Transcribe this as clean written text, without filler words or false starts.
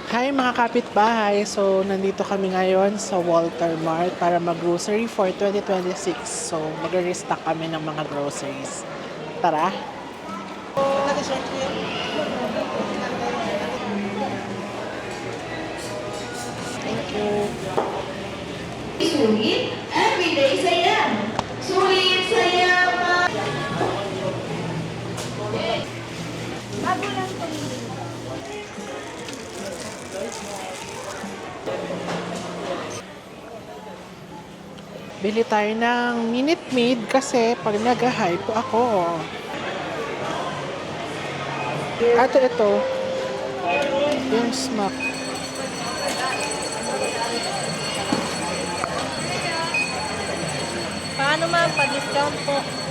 Hi mga kapitbahay! So, nandito kami ngayon sa Walter Mart para mag-grocery for 2026. So, mag-restock kami ng mga groceries. Tara! Thank you! Sulit, everyday saya. Sulit, saya, pa. Bago lang po. Bili tayo ng Minute Maid kasi pag nag-hype ako. Ito. Yung smack. Paano ma'am? Pa-discount po.